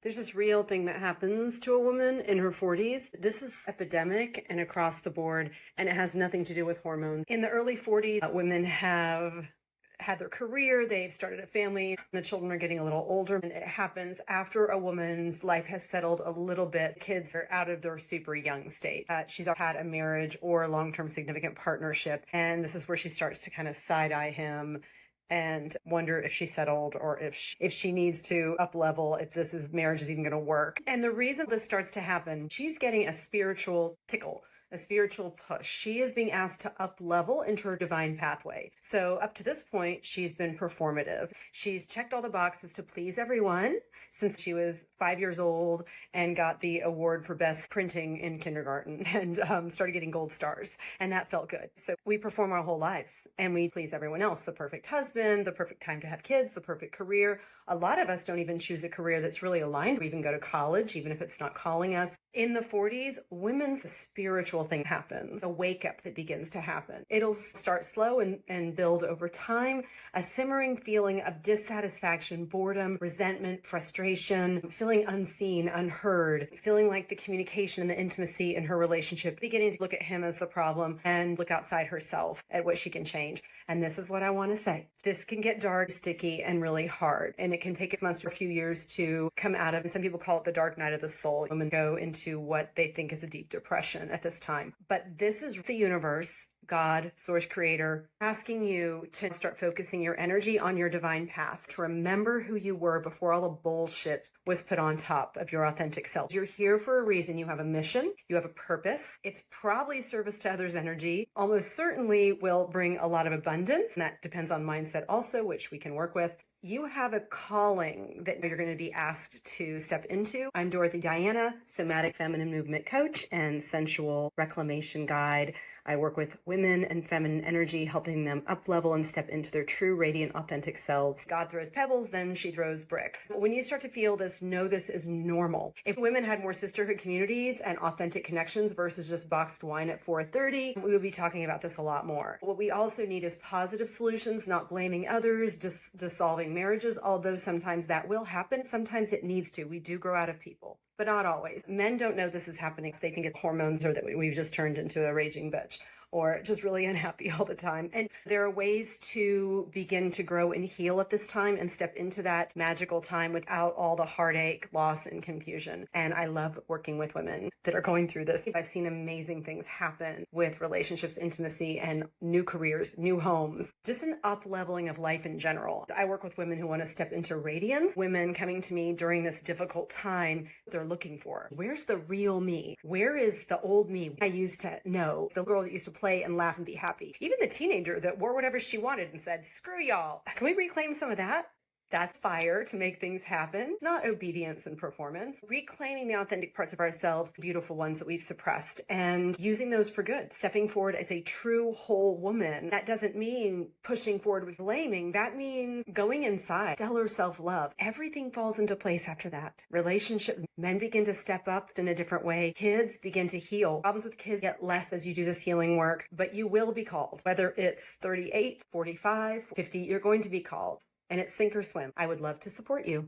There's this real thing that happens to a woman in her 40s. This is epidemic and across the board, and it has nothing to do with hormones. In the early 40s, women have had their career, they've started a family, the children are getting a little older, and it happens after a woman's life has settled a little bit. Kids are out of their super young state. She's had a marriage or a long-term significant partnership, and this is where she starts to kind of side-eye him and wonder if she's settled or if she needs to up level, if marriage is even going to work. And the reason this starts to happen, she's getting a spiritual tickle, a spiritual push. She is being asked to up level into her divine pathway. So up to this point, she's been performative. She's checked all the boxes to please everyone since she was 5 years old and got the award for best printing in kindergarten and started getting gold stars. And that felt good. So we perform our whole lives and we please everyone else. The perfect husband, the perfect time to have kids, the perfect career. A lot of us don't even choose a career that's really aligned. We even go to college, even if it's not calling us. In the 40s, women's spiritual thing happens, a wake up that begins to happen. It'll start slow and build over time, a simmering feeling of dissatisfaction, boredom, resentment, frustration, feeling unseen, unheard, feeling like the communication and the intimacy in her relationship, beginning to look at him as the problem and look outside herself at what she can change. And this is what I want to say. This can get dark, sticky, and really hard. And it can take months to a few years to come out of, and some people call it the dark night of the soul. Women go into what they think is a deep depression at this time. But this is the universe, God, source creator, asking you to start focusing your energy on your divine path, to remember who you were before all the bullshit was put on top of your authentic self. You're here for a reason. You have a mission. You have a purpose. It's probably service to others' energy. Almost certainly will bring a lot of abundance. And that depends on mindset also, which we can work with. You have a calling that you're going to be asked to step into. I'm Dorothy Diana, somatic feminine movement coach and sensual reclamation guide. I work with women and feminine energy, helping them up level and step into their true, radiant, authentic selves. God throws pebbles, then she throws bricks. When you start to feel this, know this is normal. If women had more sisterhood communities and authentic connections versus just boxed wine at 4:30, we would be talking about this a lot more. What we also need is positive solutions, not blaming others, dissolving marriages, although sometimes that will happen. Sometimes it needs to. We do grow out of people, but not always. Men don't know this is happening. They think it's hormones or that we've just turned into a raging bitch or just really unhappy all the time. And there are ways to begin to grow and heal at this time and step into that magical time without all the heartache, loss, and confusion. And I love working with women that are going through this. I've seen amazing things happen with relationships, intimacy, and new careers, new homes, just an up-leveling of life in general. I work with women who want to step into radiance, women coming to me during this difficult time they're looking for. Where's the real me? Where is the old me I used to know? The girl that used to play and laugh and be happy. Even the teenager that wore whatever she wanted and said, screw y'all. Can we reclaim some of that? That's fire to make things happen, not obedience and performance. Reclaiming the authentic parts of ourselves, beautiful ones that we've suppressed, and using those for good. Stepping forward as a true whole woman. That doesn't mean pushing forward with blaming. That means going inside, stellar self-love. Everything falls into place after that. Relationships, men begin to step up in a different way. Kids begin to heal. Problems with kids get less as you do this healing work, but you will be called. Whether it's 38, 45, 50, you're going to be called. And it's sink or swim. I would love to support you.